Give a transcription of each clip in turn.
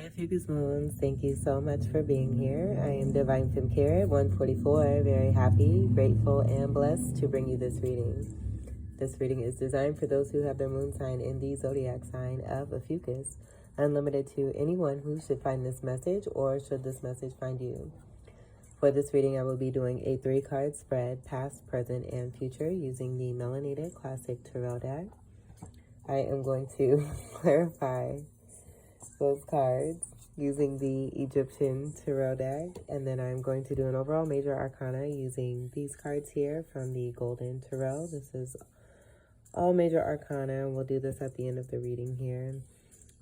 Hi, Ophiuchus Moons. Thank you so much for being here. I am Divine Femme Care 144. Very happy, grateful, and blessed to bring you this reading. This reading is designed for those who have their moon sign in the zodiac sign of Ophiuchus, unlimited to anyone who should find this message or should this message find you. For this reading, I will be doing a 3-card spread, past, present, and future, using the Melanated Classic Tarot deck. I am going to clarify those cards using the Egyptian Tarot deck, and then I'm going to do an overall major arcana using these cards here from the Golden Tarot. This is all major arcana, and we'll do this at the end of the reading here.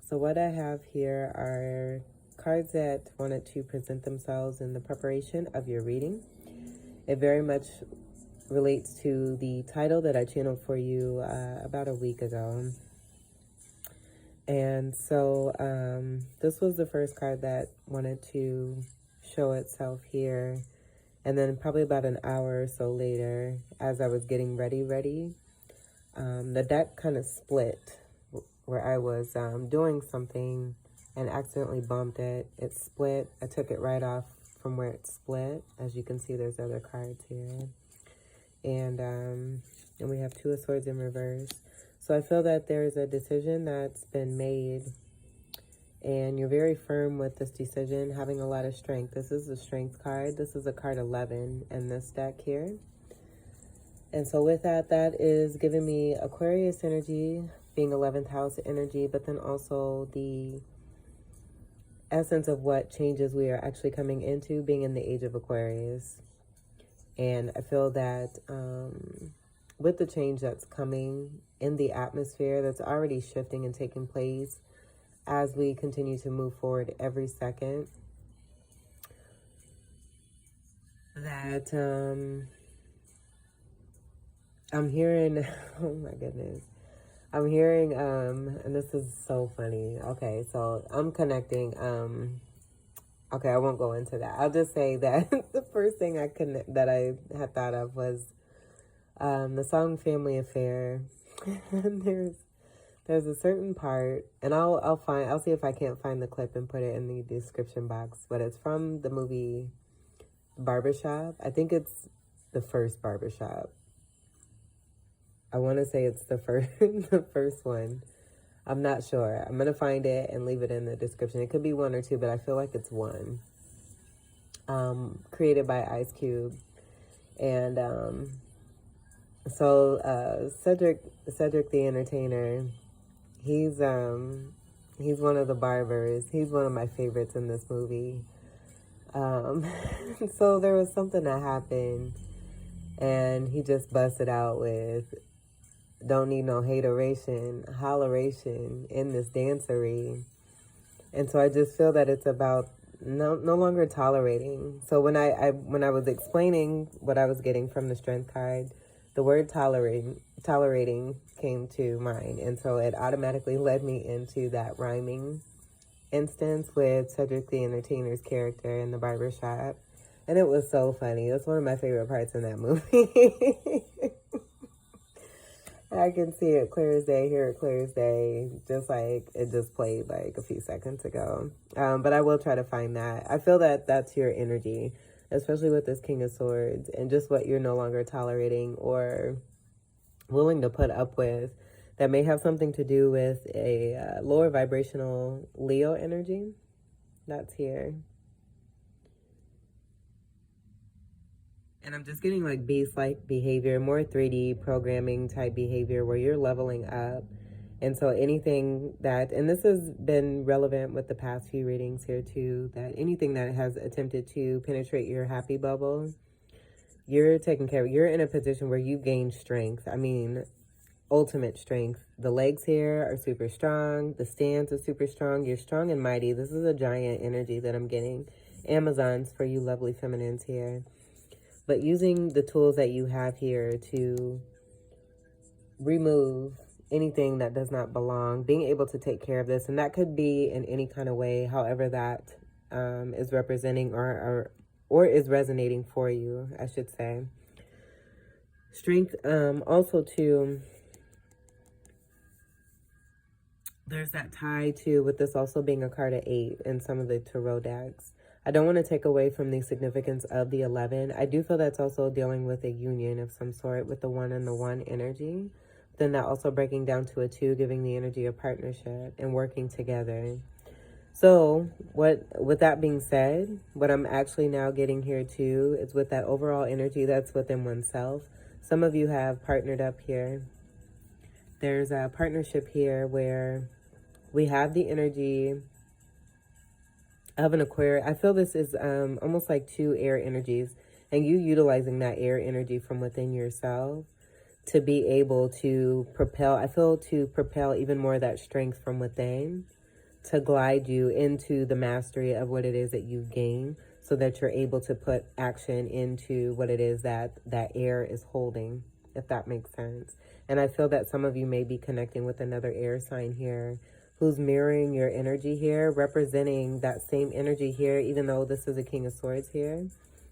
So what I have here are cards that wanted to present themselves in the preparation of your reading. It very much relates to the title that I channeled for you about a week ago. And so this was the first card that wanted to show itself here. And then probably about an hour or so later, as I was getting ready, the deck kind of split where I was doing something and accidentally bumped it. It split. I took it right off from where it split. As you can see, there's other cards here. And we have 2 of Swords in reverse. So I feel that there's a decision that's been made, and you're very firm with this decision, having a lot of strength. This is the Strength card. This is a card 11 in this deck here. And so with that, that is giving me Aquarius energy, being 11th house energy, but then also the essence of what changes we are actually coming into, being in the age of Aquarius. And I feel that with the change that's coming in the atmosphere, that's already shifting and taking place as we continue to move forward every second, that I'm hearing, oh my goodness, I'm hearing, and this is so funny. Okay, so I'm connecting, okay, I won't go into that. I'll just say that the first thing that I had thought of was the song Family Affair. And there's a certain part, and I'll see if I can't find the clip and put it in the description box, but it's from the movie Barbershop. I think it's the first Barbershop. I want to say it's the first one. I'm not sure. I'm going to find it and leave it in the description. It could be 1 or 2, but I feel like it's 1. Created by Ice Cube. And so Cedric the Entertainer, he's one of the barbers. He's one of my favorites in this movie. So there was something that happened, and he just busted out with, "Don't need no hateration, holleration in this dancery." And so I just feel that it's about no longer tolerating. So when I was explaining what I was getting from the Strength card, the word tolerating came to mind. And so it automatically led me into that rhyming instance with Cedric the Entertainer's character in the barbershop. And it was so funny. It was one of my favorite parts in that movie. I can see it clear as day, hear it clear as day, just like it just played like a few seconds ago. But I will try to find that. I feel that that's your energy, especially with this King of Swords, and just what you're no longer tolerating or willing to put up with, that may have something to do with a lower vibrational Leo energy that's here. And I'm just getting like beast-like behavior, more 3D programming type behavior where you're leveling up. And so anything that, and this has been relevant with the past few readings here too, that anything that has attempted to penetrate your happy bubble, you're taking care of. You're in a position where you gain strength. I mean, ultimate strength. The legs here are super strong. The stance is super strong. You're strong and mighty. This is a giant energy that I'm getting. Amazons for you lovely feminines here. But using the tools that you have here to remove anything that does not belong, being able to take care of this, and that could be in any kind of way, however that is representing or is resonating for you, I should say. Strength also to there's that tie too with this also being a card of 8 in some of the tarot decks. I don't want to take away from the significance of the 11. I do feel that's also dealing with a union of some sort with the 1 and the 1 energy. Then that also breaking down to a 2, giving the energy of partnership and working together. So with that being said, what I'm actually now getting here too is with that overall energy that's within oneself. Some of you have partnered up here. There's a partnership here where we have the energy of an Aquarius. I feel this is almost like 2 air energies, and you utilizing that air energy from within yourself to be able to propel. I feel to propel even more of that strength from within to glide you into the mastery of what it is that you gain, so that you're able to put action into what it is that that air is holding, if that makes sense. And I feel that some of you may be connecting with another air sign here who's mirroring your energy here, representing that same energy here, even though this is a King of Swords here.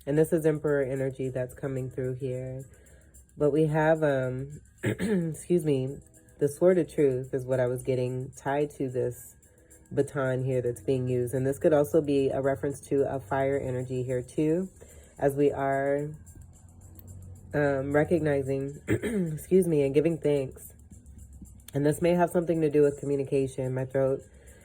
And this is Emperor energy that's coming through here. But we have, excuse me, the Sword of Truth is what I was getting tied to this baton here that's being used. And this could also be a reference to a fire energy here too, as we are recognizing, excuse me, and giving thanks. And this may have something to do with communication. My throat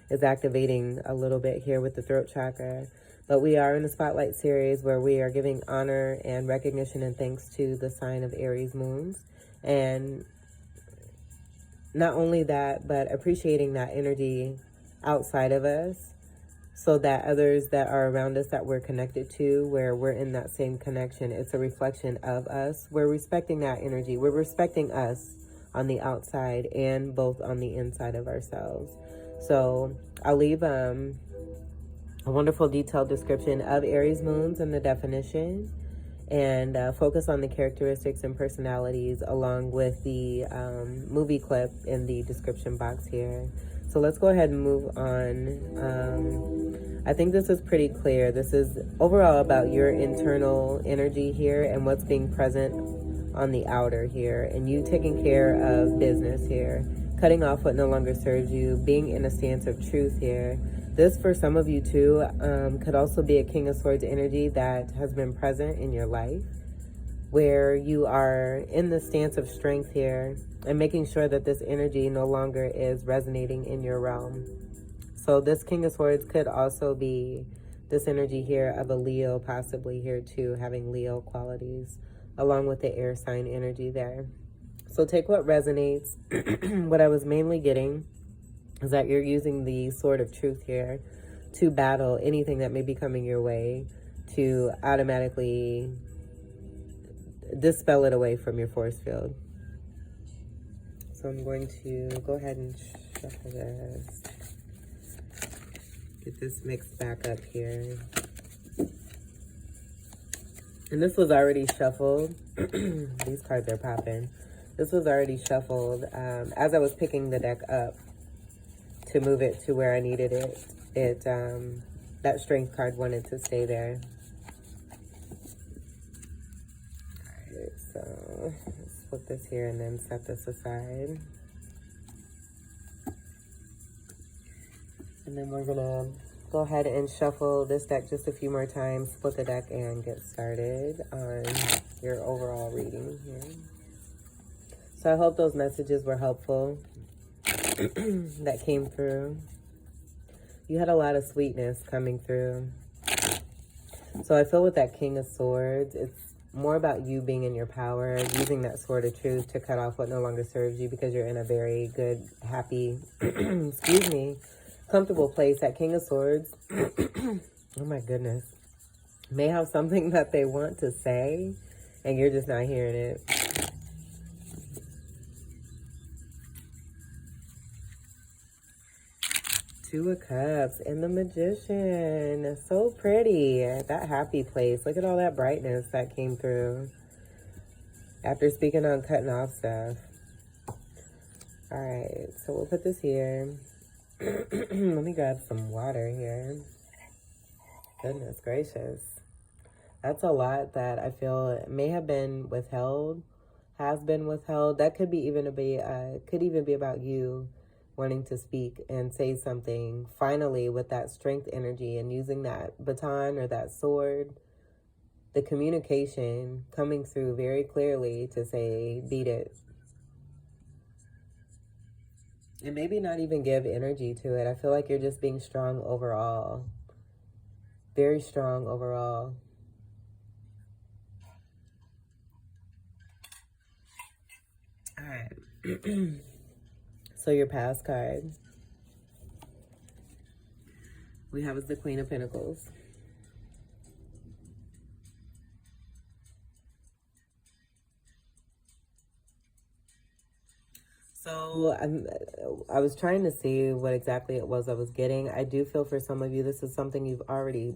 is activating a little bit here with the throat chakra. But we are in a spotlight series where we are giving honor and recognition and thanks to the sign of Aries Moons. And not only that, but appreciating that energy outside of us, so that others that are around us that we're connected to, where we're in that same connection, it's a reflection of us. We're respecting that energy. We're respecting us on the outside and both on the inside of ourselves. So I'll leave a wonderful detailed description of Aries moons and the definition, and focus on the characteristics and personalities along with the movie clip in the description box here. So let's go ahead and move on. I think this is pretty clear. This is overall about your internal energy here and what's being present on the outer here, and you taking care of business here, cutting off what no longer serves you, being in a stance of truth here. This, for some of you too, could also be a King of Swords energy that has been present in your life, where you are in the stance of strength here and making sure that this energy no longer is resonating in your realm. So this King of Swords could also be this energy here of a Leo, possibly here too, having Leo qualities, along with the air sign energy there. So take what resonates. What I was mainly getting is that you're using the Sword of Truth here to battle anything that may be coming your way, to automatically dispel it away from your force field. So I'm going to go ahead and shuffle this. Get this mixed back up here. And this was already shuffled. These cards are popping. This was already shuffled as I was picking the deck up to move it to where I needed it. That strength card wanted to stay there. Alright, so let's flip this here and then set this aside. And then we're gonna go ahead and shuffle this deck just a few more times, split the deck, and get started on your overall reading here. So I hope those messages were helpful that came through. You had a lot of sweetness coming through. So I feel with that King of Swords, it's more about you being in your power, using that Sword of Truth to cut off what no longer serves you, because you're in a very good, happy, excuse me, comfortable place. That King of Swords, oh my goodness, may have something that they want to say and you're just not hearing it. Two of Cups and the Magician. So pretty. That happy place. Look at all that brightness that came through after speaking on cutting off stuff. All right, so we'll put this here. Let me grab some water here. Goodness gracious. That's a lot that I feel may have been withheld, has been withheld. That could be even could even be about you wanting to speak and say something, finally with that strength energy and using that baton or that sword, the communication coming through very clearly to say, beat it. And maybe not even give energy to it. I feel like you're just being strong overall. Very strong overall. All right. So your past card we have is the Queen of Pentacles. So I was trying to see what exactly it was I was getting. I do feel for some of you, this is something you've already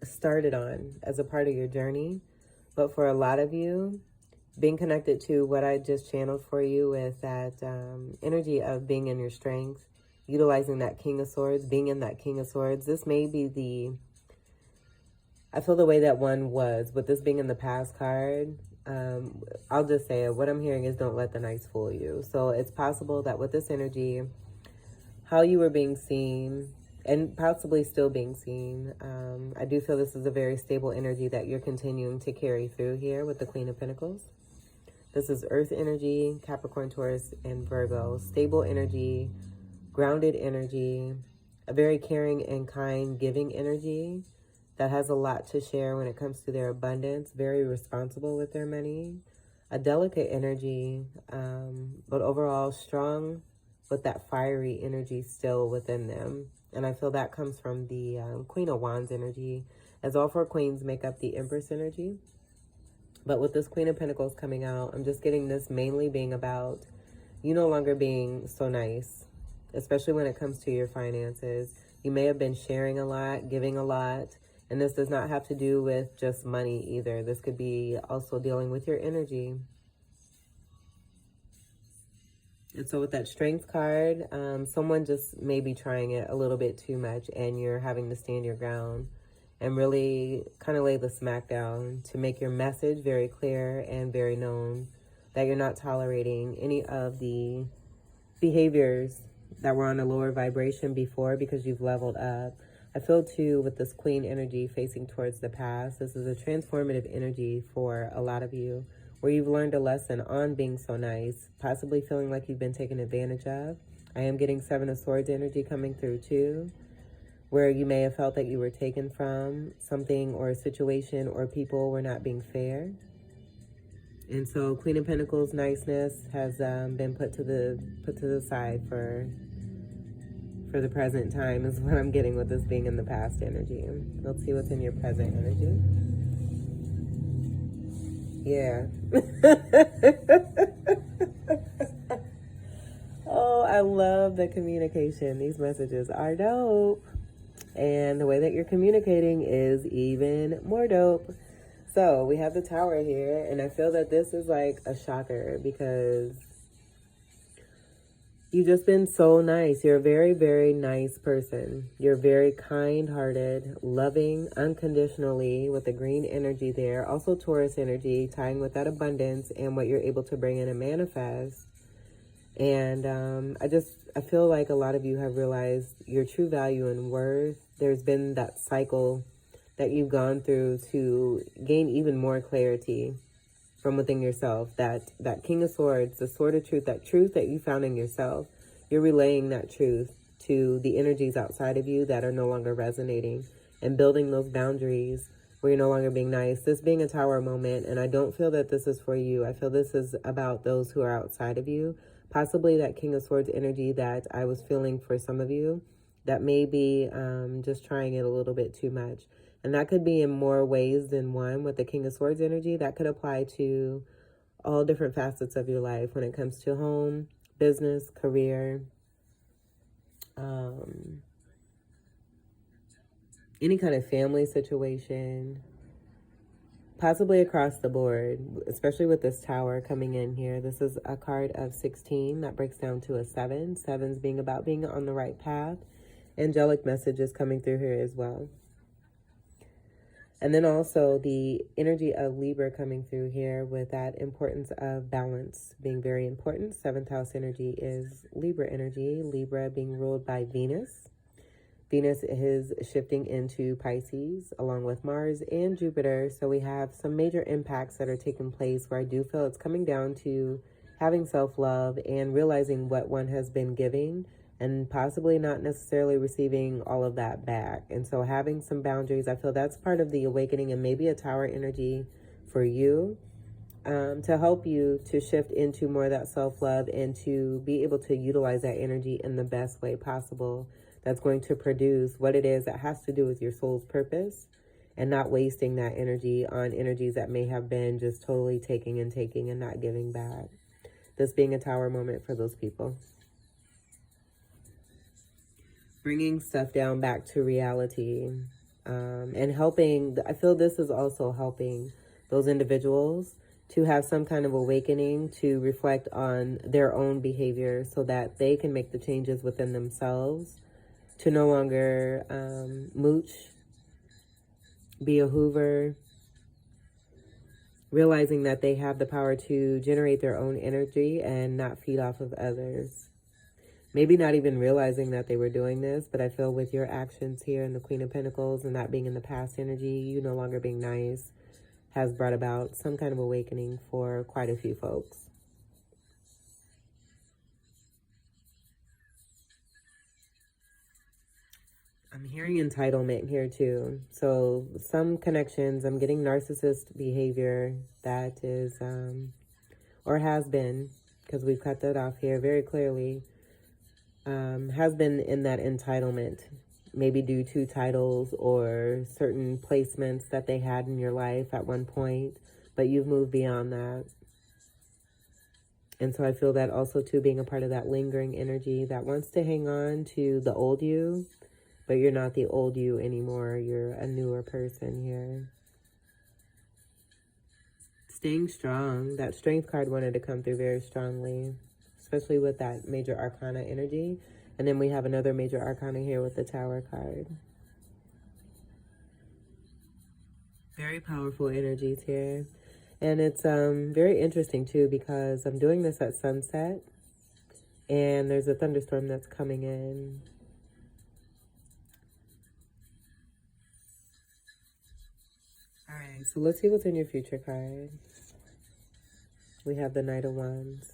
started on as a part of your journey. But for a lot of you, being connected to what I just channeled for you with that energy of being in your strength, utilizing that King of Swords, being in that King of Swords, this may be I feel the way that one was, with this being in the past card, I'll just say it. What I'm hearing is don't let the nights fool you. So it's possible that with this energy, how you were being seen and possibly still being seen, I do feel this is a very stable energy that you're continuing to carry through here with the Queen of Pentacles. This is Earth energy, Capricorn, Taurus, and Virgo. Stable energy, grounded energy, a very caring and kind, giving energy that has a lot to share when it comes to their abundance, very responsible with their money, a delicate energy, but overall strong with that fiery energy still within them. And I feel that comes from the Queen of Wands energy, as all four queens make up the Empress energy. But with this Queen of Pentacles coming out, I'm just getting this mainly being about you no longer being so nice, especially when it comes to your finances. You may have been sharing a lot, giving a lot, and this does not have to do with just money either. This could be also dealing with your energy. And so with that Strength card, someone just may be trying it a little bit too much, and you're having to stand your ground and really kind of lay the smack down to make your message very clear and very known, that you're not tolerating any of the behaviors that were on a lower vibration before because you've leveled up. I feel too with this Queen energy facing towards the past, this is a transformative energy for a lot of you, where you've learned a lesson on being so nice, possibly feeling like you've been taken advantage of. I am getting Seven of Swords energy coming through too, where you may have felt that you were taken from something or a situation or people were not being fair. And so Queen of Pentacles niceness has been put to the side for the present time, is what I'm getting with this being in the past energy. Let's see what's in your present energy. Yeah. Oh, I love the communication. These messages are dope. And the way that you're communicating is even more dope. So we have the Tower here, and I feel that this is like a shocker because you've just been so nice. You're a very, very nice person. You're very kind-hearted, loving, unconditionally, with the green energy there. Also Taurus energy, tying with that abundance and what you're able to bring in and manifest. And I feel like a lot of you have realized your true value and worth. There's been that cycle that you've gone through to gain even more clarity from within yourself. That King of Swords, the Sword of Truth that you found in yourself, you're relaying that truth to the energies outside of you that are no longer resonating, and building those boundaries where you're no longer being nice. This being a Tower moment, and I don't feel that this is for you. I feel this is about those who are outside of you. Possibly that King of Swords energy that I was feeling for some of you that may be just trying it a little bit too much. And that could be in more ways than one. With the King of Swords energy, that could apply to all different facets of your life when it comes to home, business, career, any kind of family situation, possibly across the board, especially with this Tower coming in here. This is a card of 16 that breaks down to a 7. 7's being about being on the right path. Angelic messages coming through here as well. And then also the energy of Libra coming through here with that importance of balance being very important. Seventh house energy is Libra energy. Libra being ruled by Venus. Venus is shifting into Pisces along with Mars and Jupiter. So we have some major impacts that are taking place where I do feel it's coming down to having self-love and realizing what one has been giving and possibly not necessarily receiving all of that back. And so having some boundaries, I feel that's part of the awakening and maybe a tower energy for you, to help you to shift into more of that self-love and to be able to utilize that energy in the best way possible. That's going to produce what it is that has to do with your soul's purpose and not wasting that energy on energies that may have been just totally taking and not giving back. This being a tower moment for those people. Bringing stuff down back to reality, and helping, I feel this is also helping those individuals to have some kind of awakening to reflect on their own behavior so that they can make the changes within themselves to no longer mooch, be a hoover, realizing that they have the power to generate their own energy and not feed off of others. Maybe not even realizing that they were doing this, but I feel with your actions here in the Queen of Pentacles and that being in the past energy, you no longer being nice, has brought about some kind of awakening for quite a few folks. I'm hearing entitlement here too. So some connections, I'm getting narcissist behavior that is, or has been, because we've cut that off here very clearly, has been in that entitlement, maybe due to titles or certain placements that they had in your life at one point, but you've moved beyond that. And so I feel that also too being a part of that lingering energy that wants to hang on to the old you, but you're not the old you anymore. You're a newer person here. Staying strong. That strength card wanted to come through very strongly, especially with that major arcana energy. And then we have another major arcana here with the Tower card. Very powerful energies here. And it's very interesting too because I'm doing this at sunset and there's a thunderstorm that's coming in. Alright, so let's see what's in your future card. We have the Knight of Wands.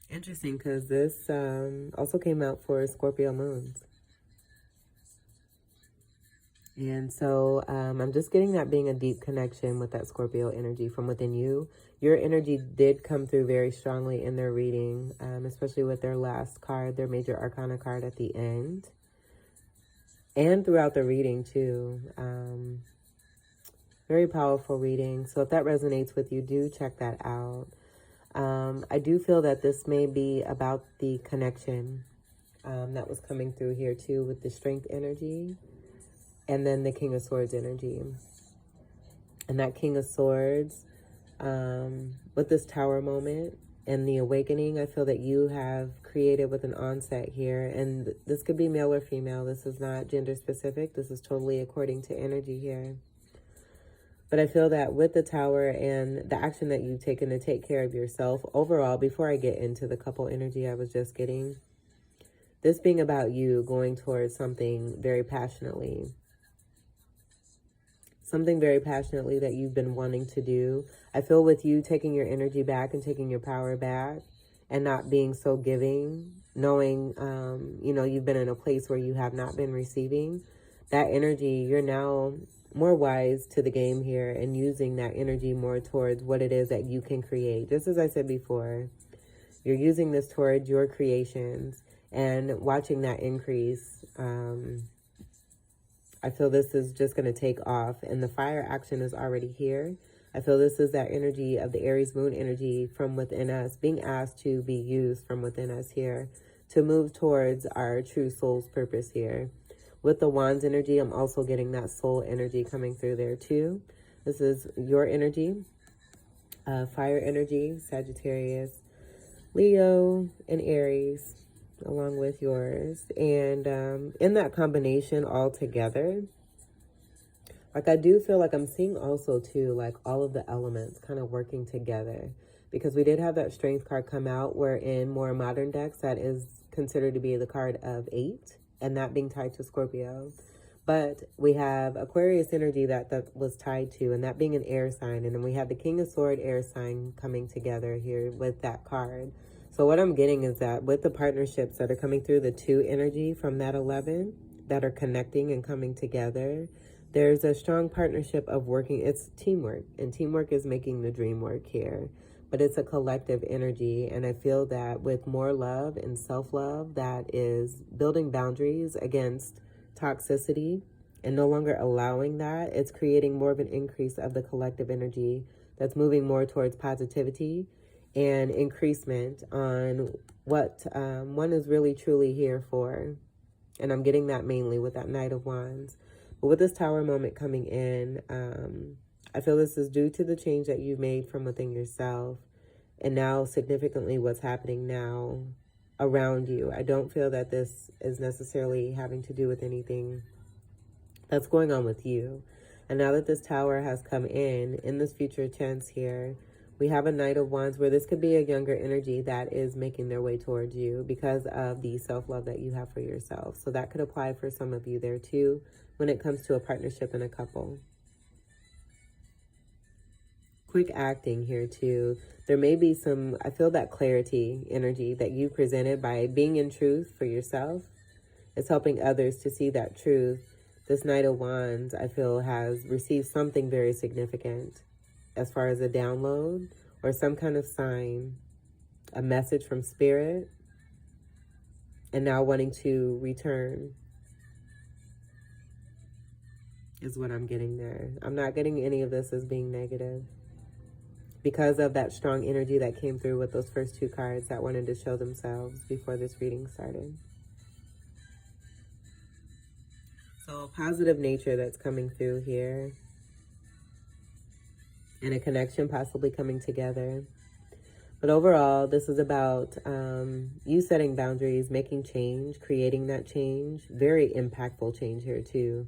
Interesting, because this also came out for Scorpio moons. And so I'm just getting that being a deep connection with that Scorpio energy from within you. Your energy did come through very strongly in their reading, especially with their last card, their major arcana card at the end. And throughout the reading too. Very powerful reading. So if that resonates with you, do check that out. I do feel that this may be about the connection that was coming through here too with the Strength energy and then the King of Swords energy. And that King of Swords, with this Tower moment and the awakening, I feel that you have created with an onset here. And this could be male or female. This is not gender specific. This is totally according to energy here. But I feel that with the Tower and the action that you've taken to take care of yourself overall, before I get into the couple energy I was just getting, this being about you going towards something very passionately. Something very passionately that you've been wanting to do. I feel with you taking your energy back and taking your power back and not being so giving, knowing, you know, you've been in a place where you have not been receiving. That energy, you're now more wise to the game here and using that energy more towards what it is that you can create. Just as I said before, you're using this towards your creations and watching that increase. I feel this is just going to take off and the fire action is already here. I feel this is that energy of the Aries Moon energy from within us, being asked to be used from within us here to move towards our true soul's purpose here. With the Wands energy, I'm also getting that soul energy coming through there too. This is your energy, fire energy, Sagittarius, Leo, and Aries. along with yours. And in that combination all together, like I do feel like I'm seeing also too, like all of the elements kind of working together. Because we did have that strength card come out, where in more modern decks that is considered to be the card of 8, and that being tied to Scorpio. But we have Aquarius energy that was tied to, and that being an air sign. And then we have the King of Sword air sign coming together here with that card. So what I'm getting is that with the partnerships that are coming through, the 2 energy from that 11 that are connecting and coming together, there's a strong partnership of working. It's teamwork, and teamwork is making the dream work here. But it's a collective energy, and I feel that with more love and self-love that is building boundaries against toxicity and no longer allowing that, it's creating more of an increase of the collective energy that's moving more towards positivity and increasement on what one is really truly here for. And I'm getting that mainly with that Knight of Wands. But with this Tower moment coming in, I feel this is due to the change that you've made from within yourself, and now significantly what's happening now around you. I don't feel that this is necessarily having to do with anything that's going on with you. And now that this Tower has come in this future tense here, we have a Knight of Wands, where this could be a younger energy that is making their way towards you because of the self-love that you have for yourself. So that could apply for some of you there too when it comes to a partnership and a couple. Quick acting here too. There may be some, I feel that clarity energy that you presented by being in truth for yourself. It's helping others to see that truth. This Knight of Wands, I feel, has received something very significant as far as a download or some kind of sign, a message from spirit, and now wanting to return is what I'm getting there. I'm not getting any of this as being negative, because of that strong energy that came through with those first 2 cards that wanted to show themselves before this reading started. So a positive nature that's coming through here, and a connection possibly coming together. But overall, this is about you setting boundaries, making change, creating that change. Very impactful change here too.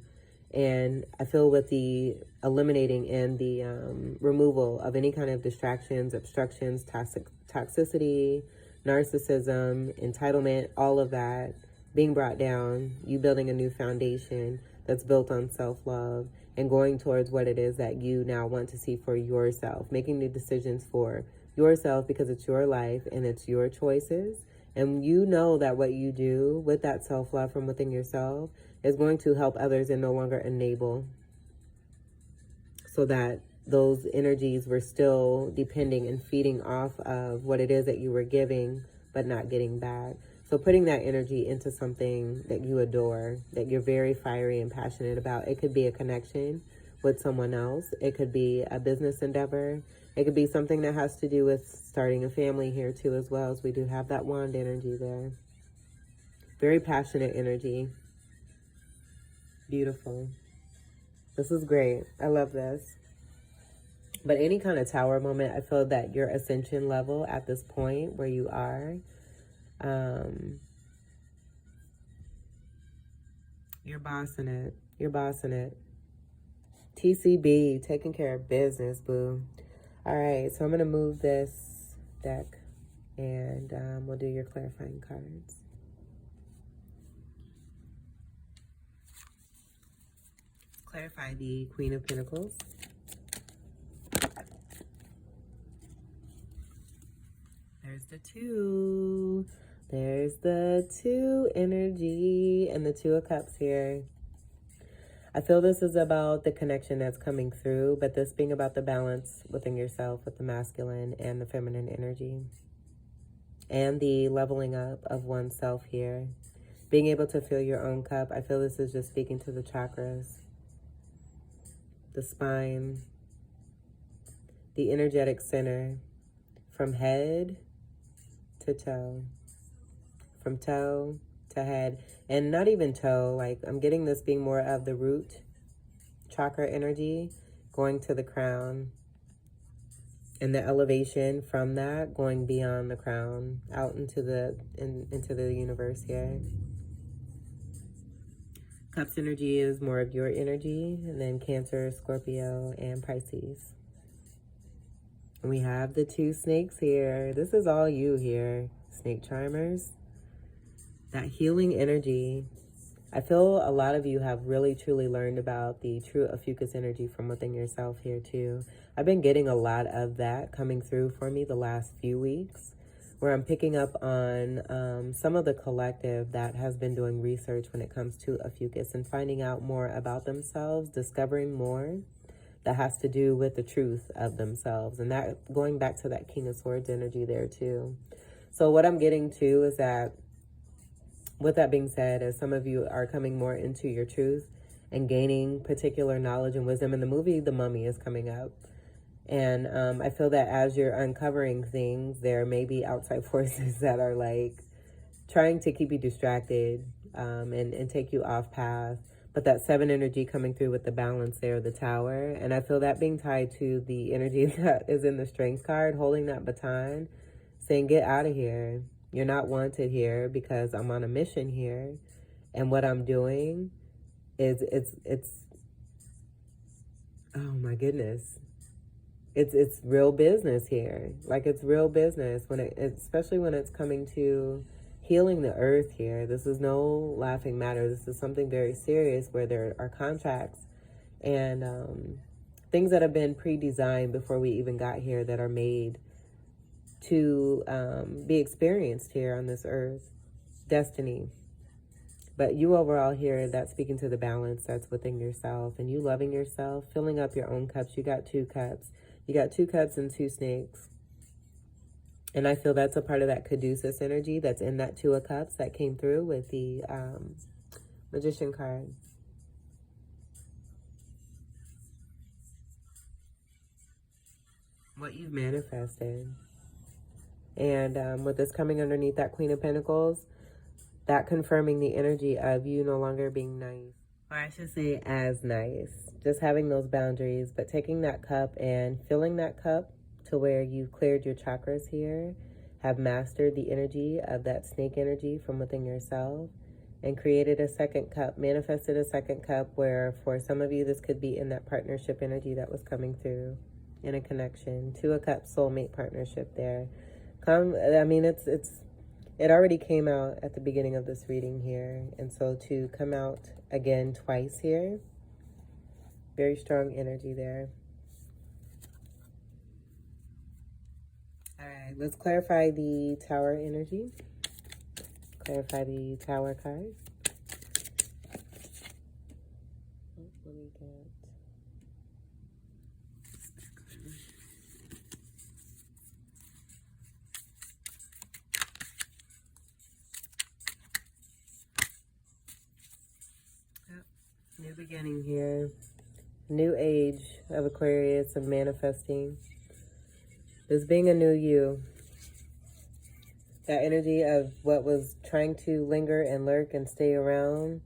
And I feel with the eliminating and the removal of any kind of distractions, obstructions, toxicity, narcissism, entitlement, all of that being brought down, you building a new foundation that's built on self-love and going towards what it is that you now want to see for yourself, making new decisions for yourself because it's your life and it's your choices. And you know that what you do with that self-love from within yourself is going to help others and no longer enable, so that those energies were still depending and feeding off of what it is that you were giving but not getting back. So putting that energy into something that you adore, that you're very fiery and passionate about. It could be a connection with someone else. It could be a business endeavor. It could be something that has to do with starting a family here too, as well, as we do have that wand energy there. Very passionate energy. Beautiful. This is great. I love this. But any kind of Tower moment, I feel that your ascension level at this point where you are, you're bossing it. You're bossing it. TCB, taking care of business, boo. All right, so I'm going to move this deck, and we'll do your clarifying cards. Clarify the Queen of Pentacles. There's the 2. There's the 2 energy and the 2 of Cups here. I feel this is about the connection that's coming through, but this being about the balance within yourself with the masculine and the feminine energy. And the leveling up of oneself here. Being able to fill your own cup. I feel this is just speaking to the chakras, the spine, the energetic center, from head to toe, from toe to head, and not even toe. Like, I'm getting this being more of the root chakra energy going to the crown and the elevation from that going beyond the crown out into the universe here. Cups energy is more of your energy, and then Cancer, Scorpio, and Pisces. And we have the 2 snakes here. This is all you here, snake charmers. That healing energy. I feel a lot of you have really truly learned about the true Ophiuchus energy from within yourself here too. I've been getting a lot of that coming through for me the last few weeks, where I'm picking up on some of the collective that has been doing research when it comes to Ophiuchus and finding out more about themselves, discovering more that has to do with the truth of themselves. And that going back to that King of Swords energy there too. So what I'm getting to is that, with that being said, as some of you are coming more into your truth and gaining particular knowledge and wisdom, in the movie The Mummy is coming up. And I feel that as you're uncovering things, there may be outside forces that are like trying to keep you distracted and take you off path. But that 7 energy coming through with the balance there, the Tower. And I feel that being tied to the energy that is in the Strength card, holding that baton, saying, get out of here. You're not wanted here because I'm on a mission here. And what I'm doing is, it's oh my goodness. It's real business here. Like, it's real business especially when it's coming to healing the earth here. This is no laughing matter. This is something very serious where there are contracts and things that have been pre-designed before we even got here that are made to be experienced here on this earth. Destiny. But you overall here, that's speaking to the balance that's within yourself and you loving yourself, filling up your own cups. You got 2 cups. You got 2 cups and 2 snakes. And I feel that's a part of that Caduceus energy that's in that 2 of Cups that came through with the Magician card. What you've manifested. And with this coming underneath that Queen of Pentacles, that confirming the energy of you no longer being nice. Or I should say as nice. Just having those boundaries, but taking that cup and filling that cup to where you've cleared your chakras here, have mastered the energy of that snake energy from within yourself, and created a 2nd cup, manifested a 2nd cup where for some of you this could be in that partnership energy that was coming through in a connection. 2 of Cups soulmate partnership there. I mean, it already came out at the beginning of this reading here. And so to come out again twice here, very strong energy there. All right, let's clarify the Tower energy. Clarify the Tower card. Let me get... New beginning here. New age of Aquarius of manifesting. This being a new you. That energy of what was trying to linger and lurk and stay around.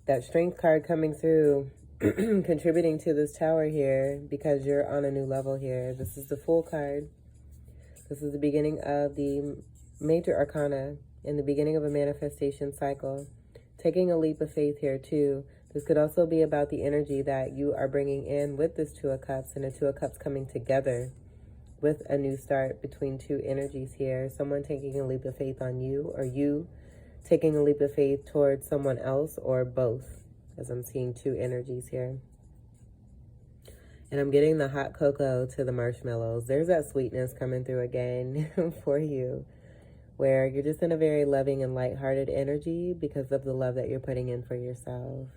That Strength card coming through, contributing to this Tower here because you're on a new level here. This is the Fool card. This is the beginning of the Major Arcana in the beginning of a manifestation cycle. Taking a leap of faith here too. This could also be about the energy that you are bringing in with this 2 of Cups and the 2 of Cups coming together with a new start between 2 energies here. Someone taking a leap of faith on you, or you taking a leap of faith towards someone else, or both, as I'm seeing 2 energies here. And I'm getting the hot cocoa to the marshmallows. There's that sweetness coming through again for you, where you're just in a very loving and lighthearted energy because of the love that you're putting in for yourself.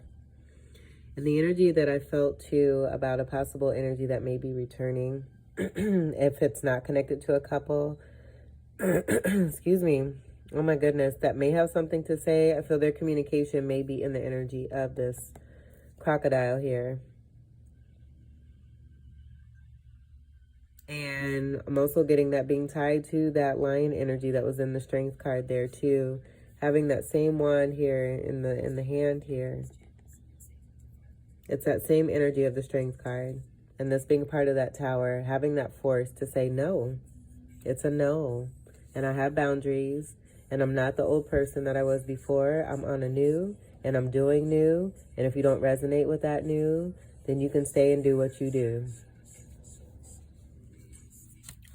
And the energy that I felt too about a possible energy that may be returning, if it's not connected to a couple, excuse me, oh my goodness, that may have something to say. I feel their communication may be in the energy of this crocodile here. And I'm also getting that being tied to that lion energy that was in the Strength card there too. Having that same one here in the hand here. It's that same energy of the Strength card. And this being part of that tower, having that force to say no. It's a no. And I have boundaries. And I'm not the old person that I was before. I'm on a new, and I'm doing new. And if you don't resonate with that new, then you can stay and do what you do.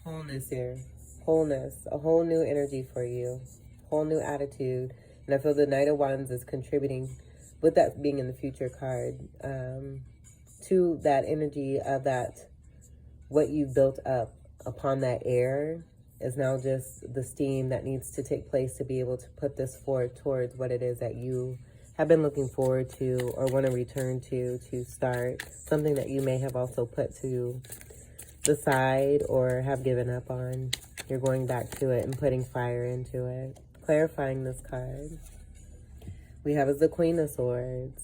Wholeness here. Wholeness. A whole new energy for you. Whole new attitude. And I feel the Knight of Wands is contributing, with that being in the future card, to that energy of that, what you built up upon that air is now just the steam that needs to take place to be able to put this forward towards what it is that you have been looking forward to or want to return to start. Something that you may have also put to the side or have given up on. You're going back to it and putting fire into it. Clarifying this card. We have as the Queen of Swords.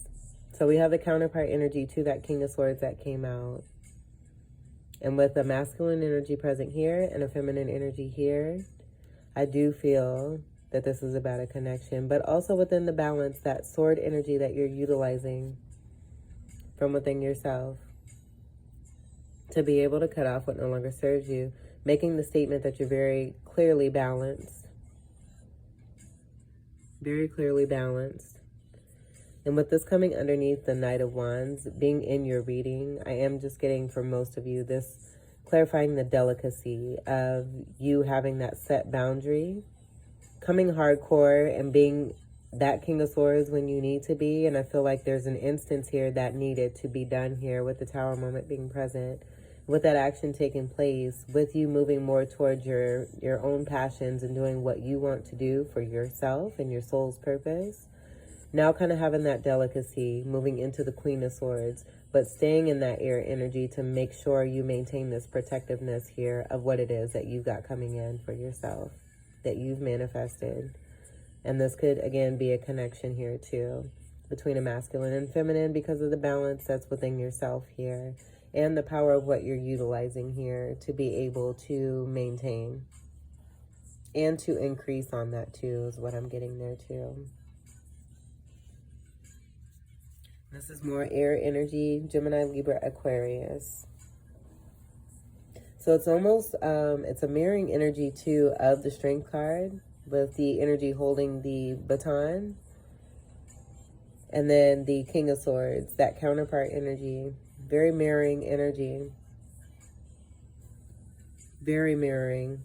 So we have the counterpart energy to that King of Swords that came out. And with a masculine energy present here and a feminine energy here, I do feel that this is about a connection. But also within the balance, that sword energy that you're utilizing from within yourself to be able to cut off what no longer serves you. Making the statement that you're very clearly balanced. Very clearly balanced. And with this coming underneath the Knight of Wands, being in your reading, I am just getting for most of you this clarifying the delicacy of you having that set boundary, coming hardcore and being that King of Swords when you need to be. And I feel like there's an instance here that needed to be done here with the Tower moment being present, with that action taking place, with you moving more towards your own passions and doing what you want to do for yourself and your soul's purpose. Now kind of having that delicacy, moving into the Queen of Swords, but staying in that air energy to make sure you maintain this protectiveness here of what it is that you've got coming in for yourself, that you've manifested. And this could, again, be a connection here, too, between a masculine and feminine because of the balance that's within yourself here and the power of what you're utilizing here to be able to maintain and to increase on that, too, is what I'm getting there, too. This is more air energy, Gemini, Libra, Aquarius. So it's almost, it's a mirroring energy too of the Strength card with the energy holding the baton. And then the King of Swords, that counterpart energy, very mirroring energy. Very mirroring,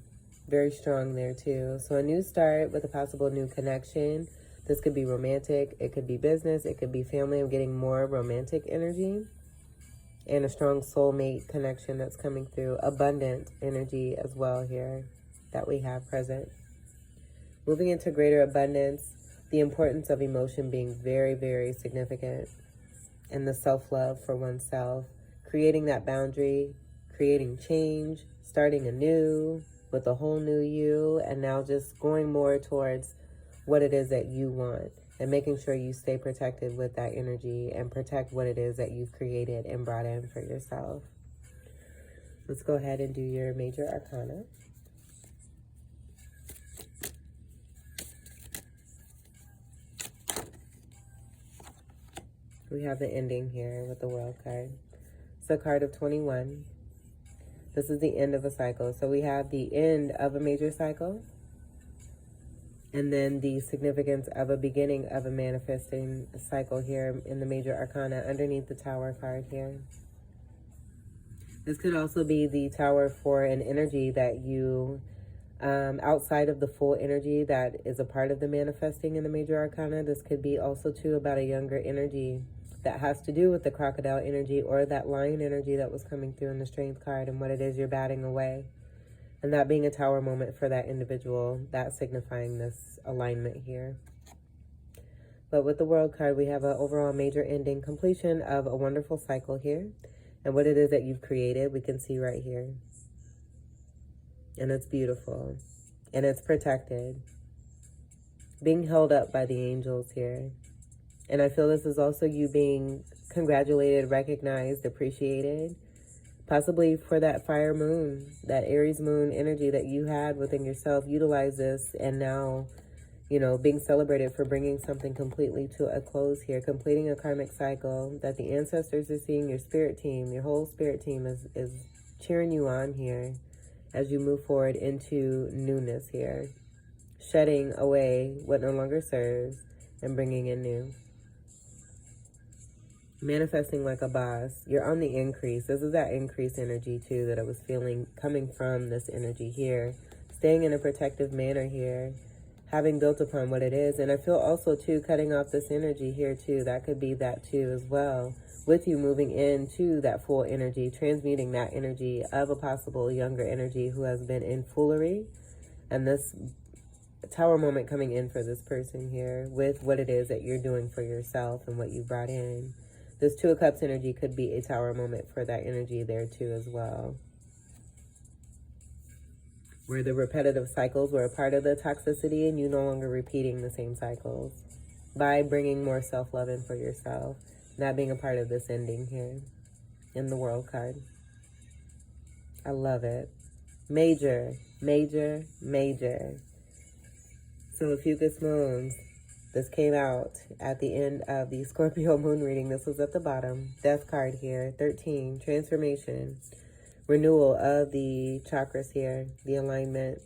very strong there too. So a new start with a possible new connection. This could be romantic, it could be business, it could be family. I'm getting more romantic energy and a strong soulmate connection that's coming through. Abundant energy as well here that we have present. Moving into greater abundance, the importance of emotion being very, very significant. And the self-love for oneself. Creating that boundary, creating change, starting anew with a whole new you. And now just going more towards what it is that you want and making sure you stay protected with that energy and protect what it is that you've created and brought in for yourself. Let's go ahead and do your major arcana. We have the ending here with the World card. It's a card of 21. This is the end of a cycle. So we have the end of a major cycle. And then the significance of a beginning of a manifesting cycle here in the major arcana underneath the Tower card here. This could also be the Tower for an energy that you, outside of the full energy that is a part of the manifesting in the major arcana. This could be also too about a younger energy that has to do with the crocodile energy or that lion energy that was coming through in the Strength card and what it is you're batting away. And that being a Tower moment for that individual, that signifying this alignment here. But with the World card, we have an overall major ending, completion of a wonderful cycle here. And what it is that you've created, we can see right here. And it's beautiful. And it's protected. Being held up by the angels here. And I feel this is also you being congratulated, recognized, appreciated. Possibly for that fire moon, that Aries moon energy that you had within yourself. Utilize this and now you know, being celebrated for bringing something completely to a close here, completing a karmic cycle that the ancestors are seeing. Your spirit team, your whole spirit team is cheering you on here as you move forward into newness here, shedding away what no longer serves and bringing in new. Manifesting like a boss. You're on the increase. This is that increase energy too that I was feeling coming from this energy here. Staying in a protective manner here, having built upon what it is. And I feel also too cutting off this energy here too. That could be that too as well. With you moving into that full energy, transmuting that energy of a possible younger energy who has been in foolery. And this tower moment coming in for this person here with what it is that you're doing for yourself and what you brought in. This Two of Cups energy could be a tower moment for that energy there too as well. Where the repetitive cycles were a part of the toxicity and you no longer repeating the same cycles. By bringing more self-love in for yourself. That being a part of this ending here in the World card. I love it. Major, major, major. So Ophiuchus moons. This came out at the end of the Scorpio moon reading. This was at the bottom. Death card here. 13. Transformation. Renewal of the chakras here. The alignment.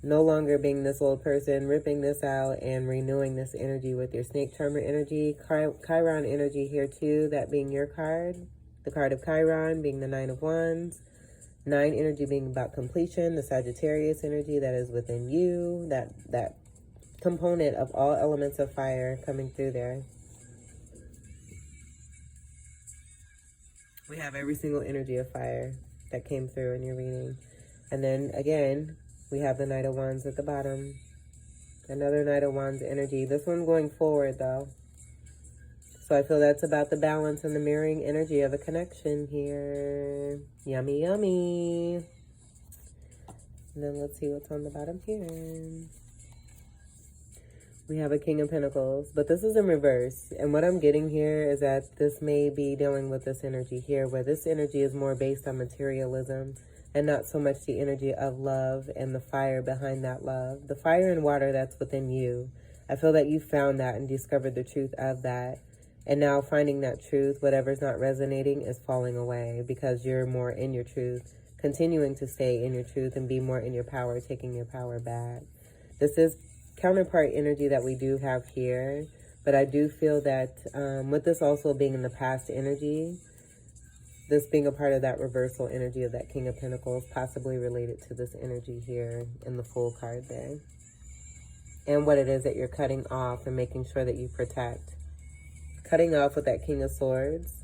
No longer being this old person. Ripping this out and renewing this energy with your snake charmer energy. Chiron energy here too. That being your card. The card of Chiron being the 9 of Wands. 9 energy being about completion. The Sagittarius energy that is within you. That component of all elements of fire coming through there. We have every single energy of fire that came through in your reading. And then again, we have the Knight of Wands at the bottom. Another Knight of Wands energy. This one going forward though. So I feel that's about the balance and the mirroring energy of a connection here. Yummy, yummy. And then let's see what's on the bottom here. We have a King of Pentacles, but this is in reverse. And what I'm getting here is that this may be dealing with this energy here, where this energy is more based on materialism and not so much the energy of love and the fire behind that love. The fire and water that's within you. I feel that you found that and discovered the truth of that. And now finding that truth, whatever's not resonating is falling away because you're more in your truth, continuing to stay in your truth and be more in your power, taking your power back. This is counterpart energy that we do have here, but I do feel that with this also being in the past energy, this being a part of that reversal energy of that King of Pentacles, possibly related to this energy here in the Fool card there. And what it is that you're cutting off and making sure that you protect. Cutting off with that King of Swords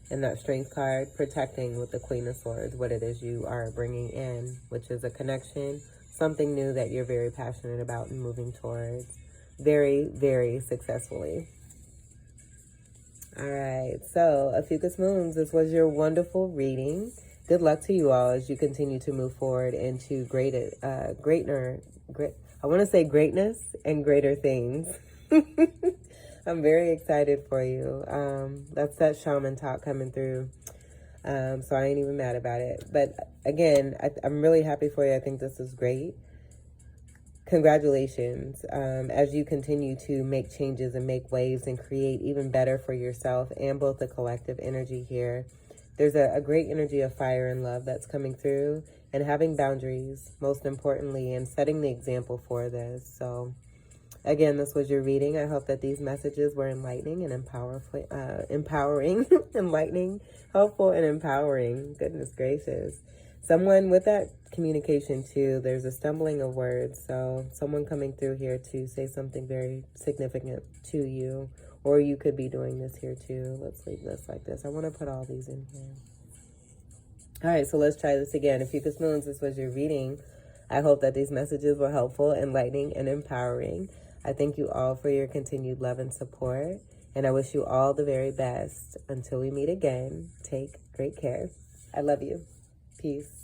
and that Strength card, protecting with the Queen of Swords, what it is you are bringing in, which is a connection, something new that you're very passionate about and moving towards very, very successfully. All right, so Ophiuchus moons, this was your wonderful reading. Good luck to you all as you continue to move forward into greatness and greater things. I'm very excited for you. That's that shaman talk coming through. So I ain't even mad about it. But again, I'm really happy for you. I think this is great. Congratulations as you continue to make changes and make waves and create even better for yourself and both the collective energy here. There's a great energy of fire and love that's coming through, and having boundaries, most importantly, and setting the example for this. So again, this was your reading. I hope that these messages were enlightening and empowering, enlightening, helpful, and empowering. Goodness gracious. Someone with that communication too, there's a stumbling of words. So someone coming through here to say something very significant to you, or you could be doing this here too. Let's leave this like this. I want to put all these in here. All right, so let's try this again. Ophiuchus moons, this was your reading. I hope that these messages were helpful, enlightening, and empowering. I thank you all for your continued love and support, and I wish you all the very best. Until we meet again, take great care. I love you. Peace.